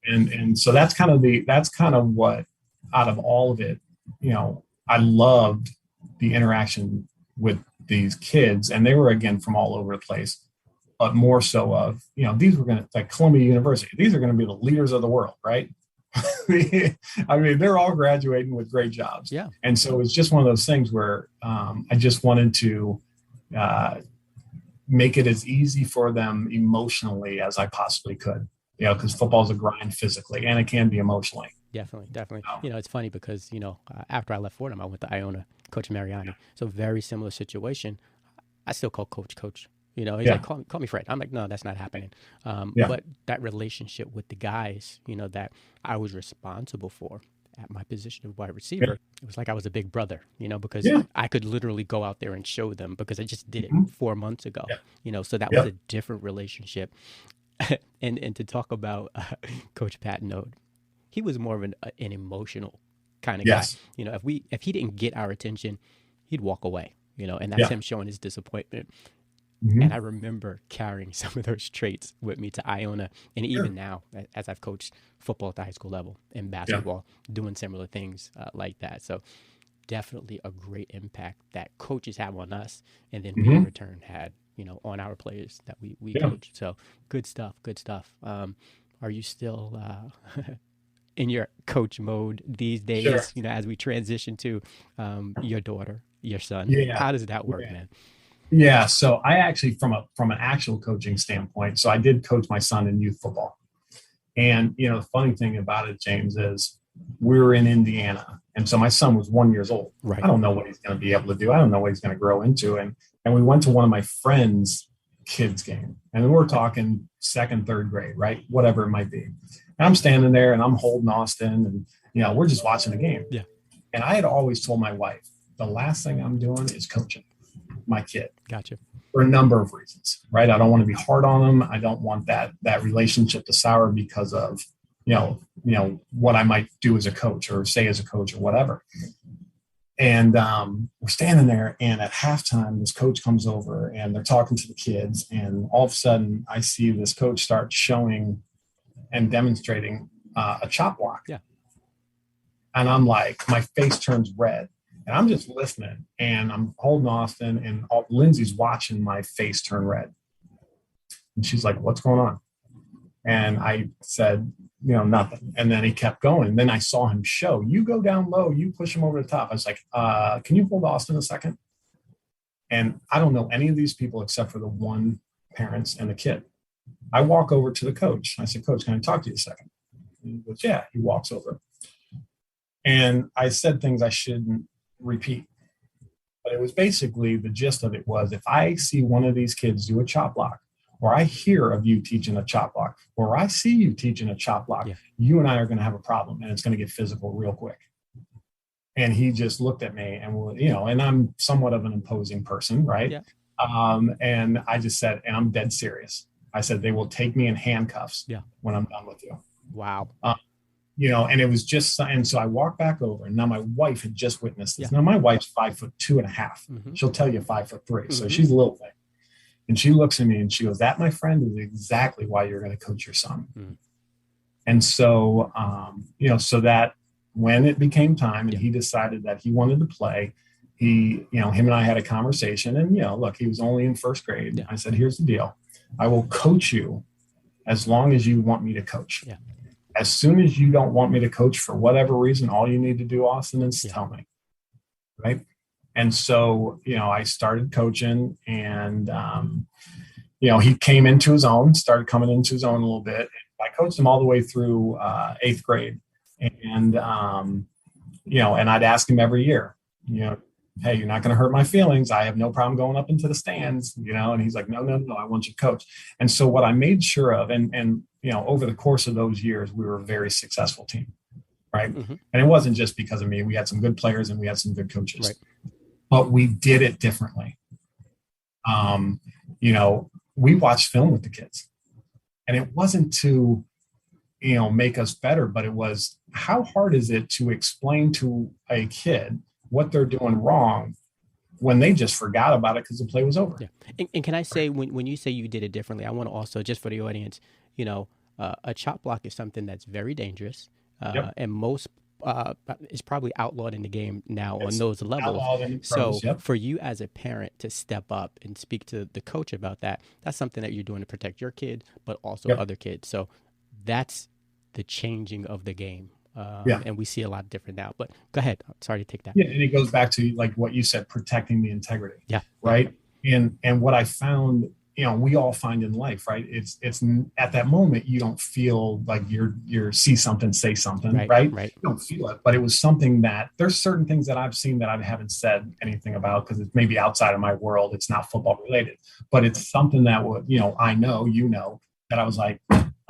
C: And so that's kind of what out of all of it, I loved the interaction with these kids, and they were again from all over the place, but more so of, these were going to, like Columbia University, these are going to be the leaders of the world, right? I mean, they're all graduating with great jobs.
A: Yeah.
C: And so it's just one of those things where I just wanted to make it as easy for them emotionally as I possibly could, because football is a grind physically and it can be emotionally.
A: Definitely. It's funny because, after I left Fordham, I went to Iona, Coach Mariani. So very similar situation. I still call Coach. He's like, call me Fred. I'm like, no, that's not happening. But that relationship with the guys, that I was responsible for at my position of wide receiver, it was like I was a big brother, because I could literally go out there and show them because I just did it 4 months ago, so that was a different relationship. and to talk about Coach Patnode, he was more of an emotional kind of guy. If he didn't get our attention, he'd walk away, and that's him showing his disappointment. Mm-hmm. And I remember carrying some of those traits with me to Iona. And even now, as I've coached football at the high school level and basketball, doing similar things like that. So definitely a great impact that coaches have on us. And then we in return had, on our players that we coach. So good stuff. Are you still in your coach mode these days, as we transition to your daughter, your son? How does that work, man?
C: Yeah. So I actually, from an actual coaching standpoint, so I did coach my son in youth football. And, the funny thing about it, James, is we were in Indiana. And so my son was 1 year old.
A: Right.
C: I don't know what he's going to be able to do. I don't know what he's going to grow into. And we went to one of my friends' kids' game. And we're talking second, third grade, right? Whatever it might be. And I'm standing there and I'm holding Austin and, we're just watching the game.
A: Yeah.
C: And I had always told my wife, the last thing I'm doing is coaching my kid.
A: Gotcha.
C: For a number of reasons, right? I don't want to be hard on them. I don't want that relationship to sour because of, what I might do as a coach or say as a coach or whatever. And we're standing there, and at halftime, this coach comes over and they're talking to the kids. And all of a sudden I see this coach start showing and demonstrating a chop block.
A: Yeah. And
C: I'm like, my face turns red. And I'm just listening, and I'm holding Austin, and Lindsay's watching my face turn red. And she's like, what's going on? And I said, nothing. And then he kept going. And then I saw him show, you go down low, you push him over the top. I was like, can you hold Austin a second? And I don't know any of these people except for the one parents and the kid. I walk over to the coach. I said, Coach, can I talk to you a second? And he goes, yeah. He walks over. And I said things I shouldn't repeat. But it was basically, the gist of it was, if I see one of these kids do a chop block, or I hear of you teaching a chop block, or I see you teaching a chop block, you and I are going to have a problem, and it's going to get physical real quick. And he just looked at me and, and I'm somewhat of an imposing person, right? Yeah. And I just said, and I'm dead serious. I said, they will take me in handcuffs when I'm done with you.
A: Wow.
C: And it was just, and so I walked back over, and now my wife had just witnessed this. Now my wife's 5'2.5". Mm-hmm. She'll tell you 5'3". Mm-hmm. So she's a little thing. And she looks at me and she goes, that, my friend, is exactly why you're going to coach your son. Mm-hmm. And so, so that when it became time and he decided that he wanted to play, him and I had a conversation, and, look, he was only in first grade. Yeah. I said, here's the deal. I will coach you as long as you want me to coach. Yeah. As soon as you don't want me to coach for whatever reason, all you need to do, Austin, is tell me. Right. And so, I started coaching, and, he came into his own, started coming into his own a little bit. I coached him all the way through 8th grade. And, and I'd ask him every year, hey, you're not going to hurt my feelings. I have no problem going up into the stands, and he's like, no, I want you to coach. And so what I made sure of, and over the course of those years, we were a very successful team, right? Mm-hmm. And it wasn't just because of me. We had some good players and we had some good coaches, right. But we did it differently. We watched film with the kids, and it wasn't to, make us better, but it was, how hard is it to explain to a kid what they're doing wrong when they just forgot about it because the play was over?
A: Yeah. And can I say, when you say you did it differently, I want to also, just for the audience, a chop block is something that's very dangerous, and most is probably outlawed in the game now on those levels. So for you as a parent to step up and speak to the coach about that, that's something that you're doing to protect your kid, but also other kids. So that's the changing of the game. And we see a lot different now, but go ahead. Sorry to take that.
C: Yeah. And it goes back to like what you said, protecting the integrity. Yeah. Right. And what I found, we all find in life, right? It's at that moment, you don't feel like you're see something, say something, right? You don't feel it, but it was something that there's certain things that I've seen that I haven't said anything about because it's maybe outside of my world. It's not football related, but it's something that would, I know, that I was like,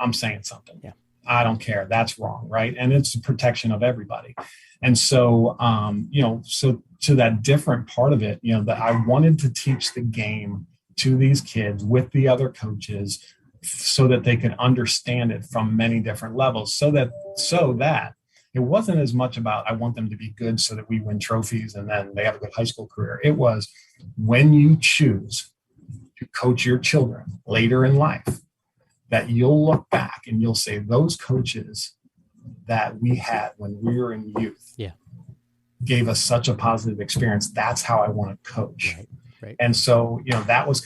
C: I'm saying something. Yeah. I don't care. That's wrong. Right. And it's the protection of everybody. And so, so to that different part of it, that I wanted to teach the game to these kids with the other coaches so that they could understand it from many different levels, so that it wasn't as much about, I want them to be good so that we win trophies and then they have a good high school career. It was, when you choose to coach your children later in life, that you'll look back and you'll say, those coaches that we had when we were in youth gave us such a positive experience. That's how I want to coach. Right. And so, that was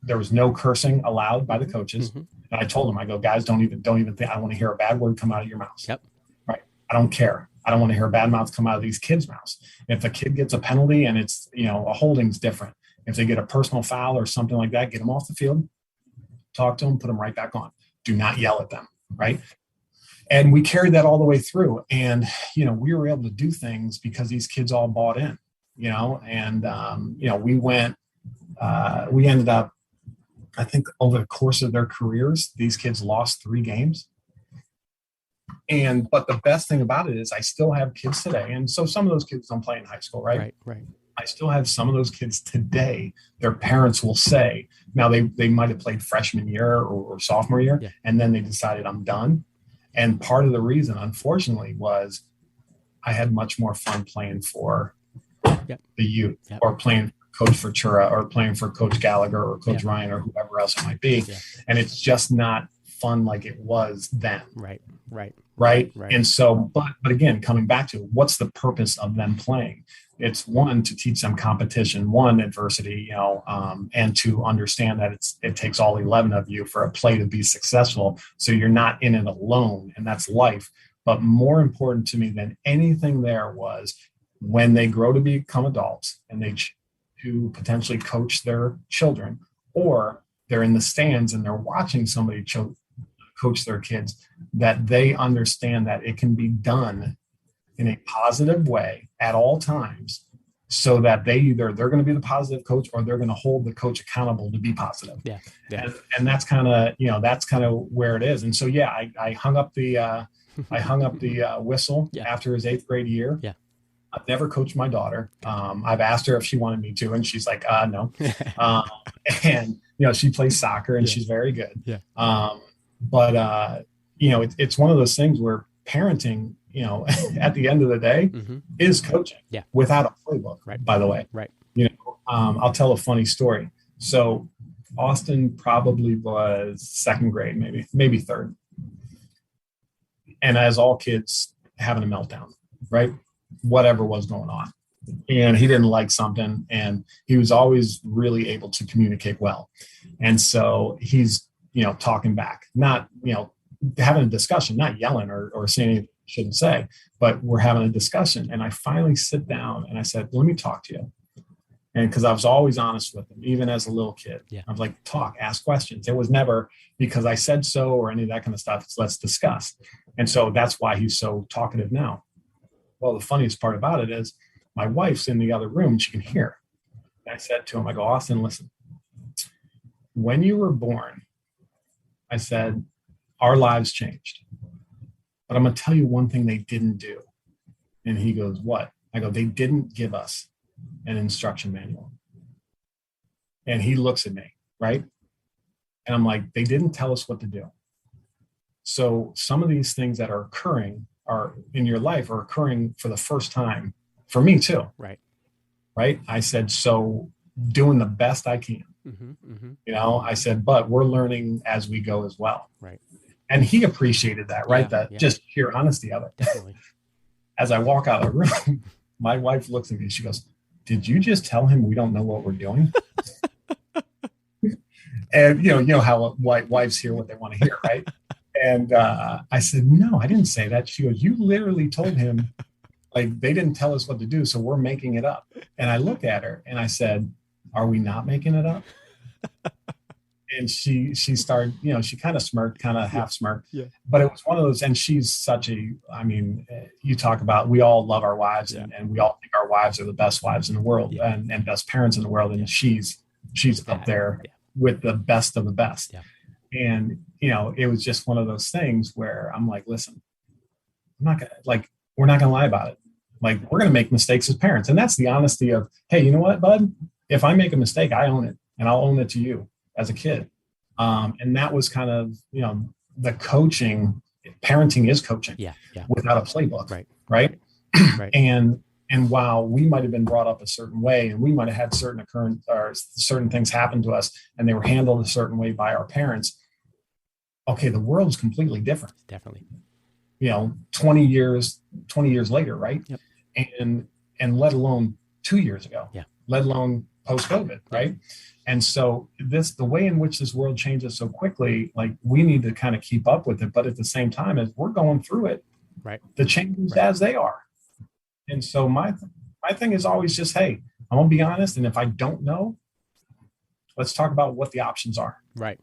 C: there was no cursing allowed by the coaches. Mm-hmm. And I told them, I go, guys, don't even think, I don't want to hear a bad word come out of your mouth. Yep. Right. I don't care. I don't want to hear a bad mouth come out of these kids' mouths. If a kid gets a penalty and it's, a holding's different. If they get a personal foul or something like that, get them off the field, talk to them, put them right back on. Do not yell at them. Right. And we carried that all the way through. And, we were able to do things because these kids all bought in, and, we ended up, I think over the course of their careers, these kids lost 3 games. But the best thing about it is I still have kids today. And so some of those kids don't play in high school, right? Right. I still have some of those kids today. Their parents will say, now they might've played freshman year or sophomore year, and then they decided I'm done. And part of the reason, unfortunately, was I had much more fun playing for the youth or playing for Coach Frattura or playing for Coach Gallagher or Coach Ryan or whoever else it might be. Yeah. And it's just not fun like it was then. Right. And so, but again, coming back to what's the purpose of them playing? It's one, to teach them competition, one, adversity, and to understand that it takes all 11 of you for a play to be successful. So you're not in it alone, and that's life. But more important to me than anything there was when they grow to become adults and they to potentially coach their children, or they're in the stands and they're watching somebody coach their kids, that they understand that it can be done in a positive way at all times, so that they're going to be the positive coach, or they're going to hold the coach accountable to be positive.
A: Yeah. Yeah.
C: And that's kind of where it is. And so, yeah, I hung up the whistle after his 8th grade year.
A: Yeah.
C: I've never coached my daughter. I've asked her if she wanted me to, and she's like, no. And, she plays soccer and she's very good.
A: Yeah.
C: But it's one of those things where parenting, at the end of the day, is coaching without a playbook, by the way.
A: Right.
C: I'll tell a funny story. So Austin probably was 2nd grade, maybe 3rd. And as all kids, having a meltdown, right? Whatever was going on. And he didn't like something, and he was always really able to communicate well. And so he's, talking back, not, having a discussion, not yelling or saying anything he shouldn't say, but we're having a discussion. And I finally sit down and I said, let me talk to you. And because I was always honest with him, even as a little kid.
A: Yeah.
C: I was like, talk, ask questions. It was never because I said so or any of that kind of stuff. It's let's discuss. And so that's why he's so talkative now. Well, the funniest part about it is my wife's in the other room and she can hear. And I said to him, I go, Austin, listen, when you were born, I said, our lives changed. But I'm going to tell you one thing they didn't do. And he goes, what? I go, they didn't give us an instruction manual. And he looks at me, right? And I'm like, they didn't tell us what to do. So some of these things that are occurring are in your life are occurring for the first time for me too.
A: Right.
C: Right. I said, so doing the best I can, I said, but we're learning as we go as well.
A: Right.
C: And he appreciated that, right? Just sheer honesty of it.
A: Definitely.
C: As I walk out of the room, my wife looks at me. She goes, did you just tell him we don't know what we're doing? And you know how wives hear what they want to hear, right? And I said, no, I didn't say that. She goes, you literally told him, like, they didn't tell us what to do, so we're making it up. And I looked at her and I said, are we not making it up? And she started, she kind of smirked, kind of half smirked. Yeah. But it was one of those, and she's such you talk about, we all love our wives and we all think our wives are the best wives in the world and best parents in the world. And she's up there with the best of the best. Yeah. And, it was just one of those things where I'm like, listen, we're not going to lie about it. Like, we're going to make mistakes as parents. And that's the honesty of, hey, you know what, bud? If I make a mistake, I own it, and I'll own it to you as a kid. And that was kind of, the coaching. Parenting is coaching without a playbook. Right. And while we might have been brought up a certain way, and we might have had certain things happen to us, and they were handled a certain way by our parents. Okay, the world's completely different.
A: Definitely.
C: 20 years later, right?
A: Yep.
C: And let alone 2 years ago.
A: Yeah.
C: Let alone post-COVID, right? And so the way in which this world changes so quickly, like, we need to kind of keep up with it. But at the same time, as we're going through it,
A: right,
C: the changes as they are. And so my thing is always just, hey, I'm gonna be honest, and if I don't know, let's talk about what the options are.
A: Right.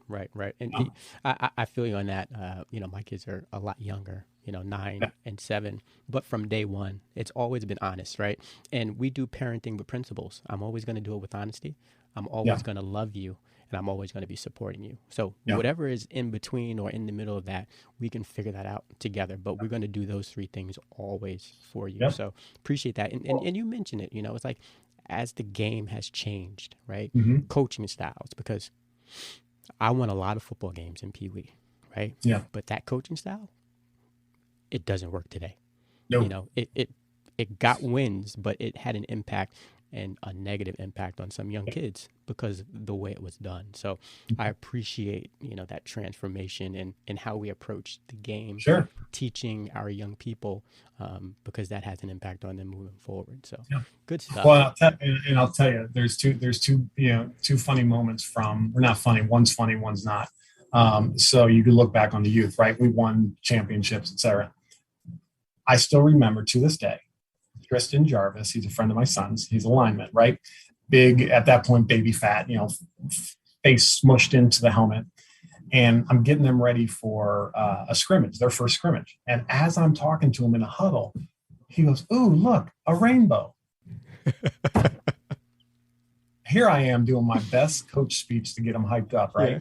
A: And I feel you on that. My kids are a lot younger, 9 and 7, but from day one, it's always been honest, right? And we do parenting with principles. I'm always going to do it with honesty. I'm always going to love you, and I'm always going to be supporting you. So whatever is in between or in the middle of that, we can figure that out together, but we're going to do those 3 things always for you. Yep. So appreciate that. And you mentioned it, it's like, as the game has changed, right? Coaching styles, because I won a lot of football games in Pee Wee, right?
C: Yeah.
A: But that coaching style, it doesn't work today.
C: No.
A: It got wins, but it had an impact and a negative impact on some young kids because of the way it was done. So I appreciate, that transformation and how we approach the game,
C: Sure.
A: teaching our young people, because that has an impact on them moving forward. So good stuff.
C: Well, I'll tell you, there's two funny moments from, or not funny, one's funny, one's not. So you could look back on the youth, right? We won championships, etc. I still remember to this day, Tristan Jarvis, he's a friend of my son's. He's a lineman, right? Big, at that point, baby fat, face smushed into the helmet. And I'm getting them ready for a scrimmage, their first scrimmage. And as I'm talking to him in a huddle, he goes, "Ooh, look, a rainbow." Here I am doing my best coach speech to get him hyped up, right? Yeah.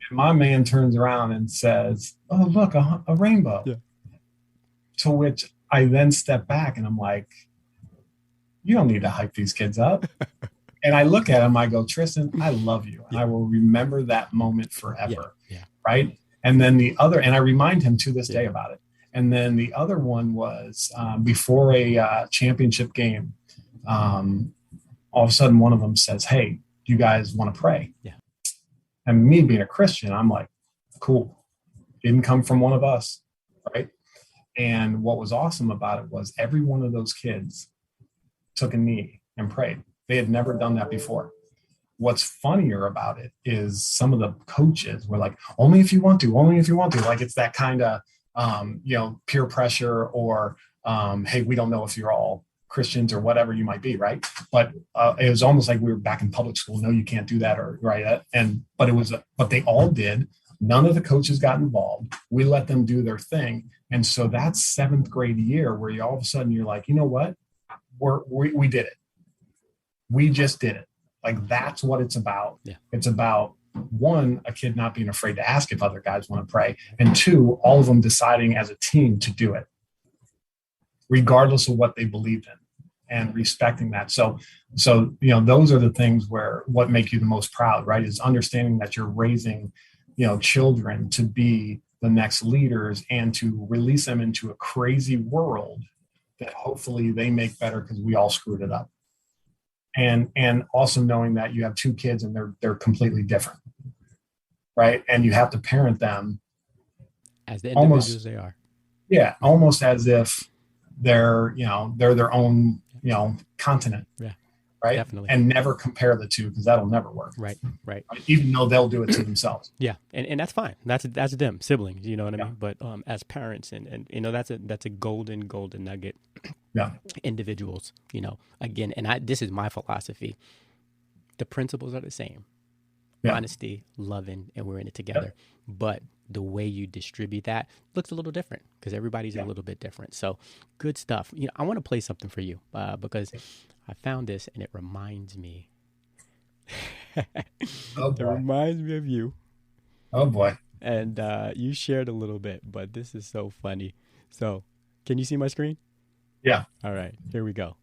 C: And my man turns around and says, "Oh, look, a rainbow." Yeah. To which I then step back and I'm like, "You don't need to hype these kids up." And I look at him, I go, "Tristan, I love you. Yeah. I will remember that moment forever." Yeah. Right. And then and I remind him to this day about it. And then the other one was before a championship game. All of a sudden, one of them says, "Hey, do you guys want to pray?" Yeah. And me being a Christian, I'm like, "Cool. Didn't come from one of us." Right. And what was awesome about it was every one of those kids took a knee and prayed. They had never done that before. What's funnier about it is some of the coaches were like, "Only if you want to, only if you want to." Like it's that kind of, peer pressure or, "Hey, we don't know if you're all Christians or whatever you might be." Right. But it was almost like we were back in public school. "No, you can't do that." Or right. But they all did. None of the coaches got involved. We let them do their thing. And so that's 7th grade year where you all of a sudden you're like, "You know what? We did it. We just did it." Like that's what it's about. Yeah. It's about, one, a kid not being afraid to ask if other guys want to pray. And two, all of them deciding as a team to do it, regardless of what they believed in and respecting that. So, those are the things where what make you the most proud, right? Is understanding that you're raising, children to be the next leaders and to release them into a crazy world that hopefully they make better because we all screwed it up. And also knowing that you have 2 kids and they're completely different, right? And you have to parent them
A: as the individuals they are.
C: Yeah, almost as if they're their own continent. Yeah, right. Definitely. And never compare the two because that'll never work.
A: Right.
C: Even though they'll do it to themselves.
A: Yeah, and that's fine. That's them, siblings. You know what I mean? But as parents, and that's a golden nugget. Yeah. Individuals, again, and this is my philosophy. The principles are the same. Yeah. Honesty, loving, and we're in it together. Yeah. But the way you distribute that looks a little different because everybody's a little bit different. So good stuff. I want to play something for you because I found this and it reminds me. It reminds me of you.
C: Oh boy.
A: And you shared a little bit, but this is so funny. So can you see my screen?
C: Yeah.
A: All right, here we go.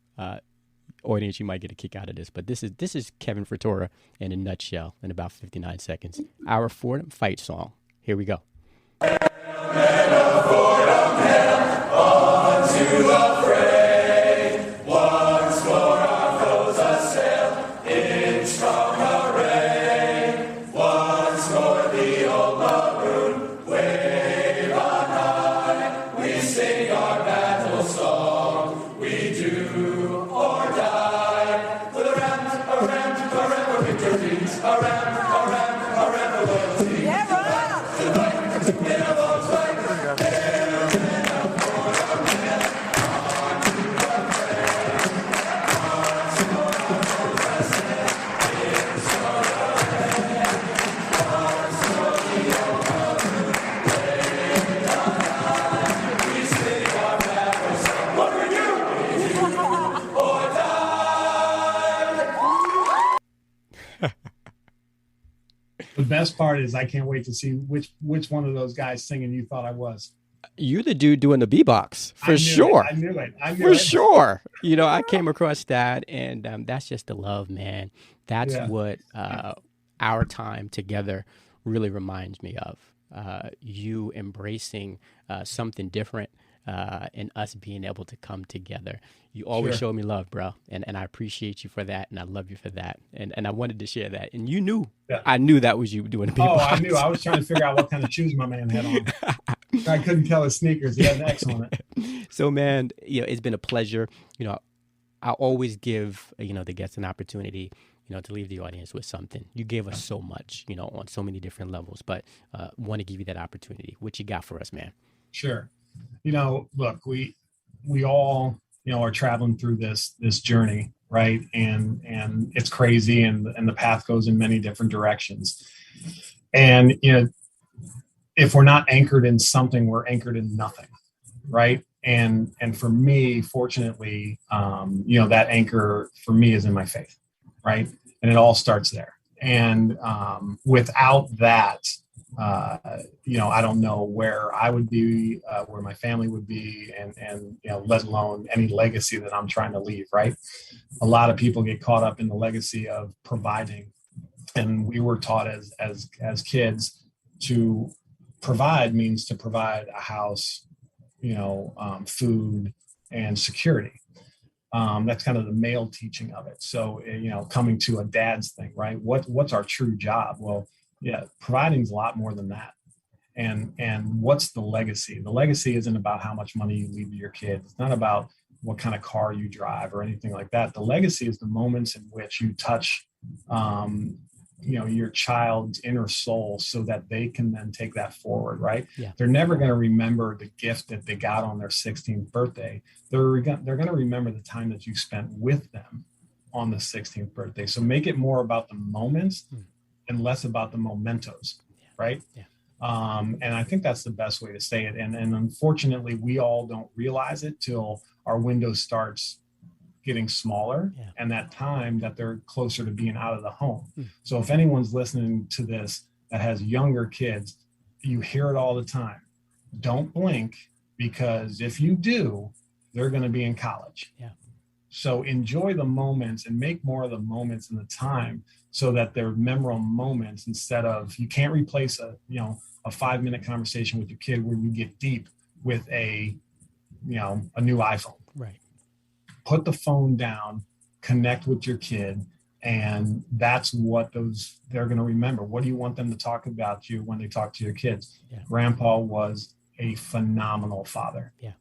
A: Audience, you might get a kick out of this, but this is Kevin Frattura in a nutshell in about 59 seconds. Our Fordham fight song. Here we go. Hail, onto the fray. Once more our foes assail in strong array. Once more the old maroon wave on high. We sing our battle song. We do or die. With a ram for victories. A ram for loyalty.
C: The best part is I can't wait to see which one of those guys singing you thought I was.
A: You're the dude doing the B-box for sure.
C: I knew it.
A: For sure. I came across that, and that's just the love, man. That's what our time together really reminds me of. You embracing something different, and us being able to come together. You always show me love, bro. And I appreciate you for that. And I love you for that. And I wanted to share that. And you knew, I knew that was you doing the beatbox.
C: Oh, I knew. I was trying to figure out what kind of shoes my man had on. I couldn't tell his sneakers. He had an X on it.
A: So, man, it's been a pleasure. I always give, the guests an opportunity, to leave the audience with something. You gave us so much, on so many different levels, but want to give you that opportunity. What you got for us, man?
C: Sure. Look, we all, are traveling through this journey, right? And it's crazy, and the path goes in many different directions. And, if we're not anchored in something, we're anchored in nothing, right? And for me, fortunately, that anchor for me is in my faith, right? And it all starts there. And without that, I don't know where I would be, where my family would be, and let alone any legacy that I'm trying to leave, right? A lot of people get caught up in the legacy of providing, and we were taught as kids to provide means to provide a house, food and security. That's kind of the male teaching of it. So, coming to a dad's thing, right? What's our true job? Well, providing is a lot more than that. And what's the legacy? The legacy isn't about how much money you leave to your kids. It's not about what kind of car you drive or anything like that. The legacy is the moments in which you touch, your child's inner soul so that they can then take that forward, right? Yeah. They're never going to remember the gift that they got on their 16th birthday. They're going to remember the time that you spent with them on the 16th birthday. So make it more about the moments and less about the mementos, right? Yeah. And I think that's the best way to say it. And unfortunately, we all don't realize it till our window starts getting smaller, and that time that they're closer to being out of the home. So if anyone's listening to this that has younger kids, you hear it all the time. Don't blink, because if you do, they're going to be in college. Yeah. So enjoy the moments and make more of the moments in the time so that they're memorable moments, instead of, you can't replace a 5-minute conversation with your kid where you get deep with a new iPhone. Right. Put the phone down, connect with your kid, and that's what they're going to remember. What do you want them to talk about you when they talk to your kids? Yeah. Grandpa was a phenomenal father. Yeah.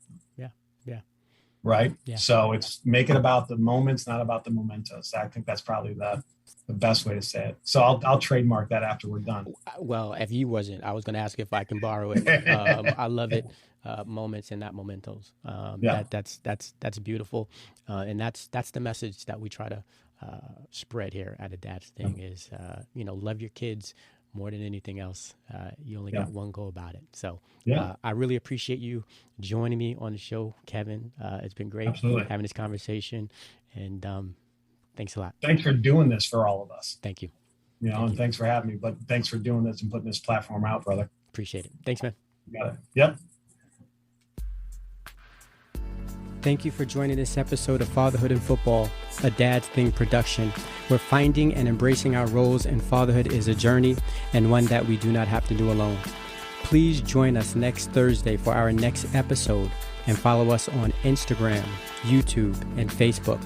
C: Right? Yeah. So it's make it about the moments, not about the mementos. I think that's probably the best way to say it. So I'll trademark that after we're done. Well, if you wasn't, I was going to ask if I can borrow it. I love it. Moments and not mementos. That's beautiful. And that's the message that we try to spread here at A Dad's Thing is, love your kids more than anything else. You only got one go about it. So I really appreciate you joining me on the show, Kevin. It's been great having this conversation. And thanks a lot. Thanks for doing this for all of us. Thank you. And thanks for having me. But thanks for doing this and putting this platform out, brother. Appreciate it. Thanks, man. You got it. Yep. Thank you for joining this episode of Fatherhood and Football, a Dad's Thing production, where finding and embracing our roles in fatherhood is a journey and one that we do not have to do alone. Please join us next Thursday for our next episode, and follow us on Instagram, YouTube, and Facebook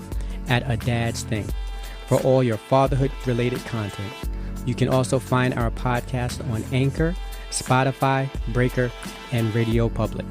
C: at A Dad's Thing for all your fatherhood-related content. You can also find our podcast on Anchor, Spotify, Breaker, and Radio Public.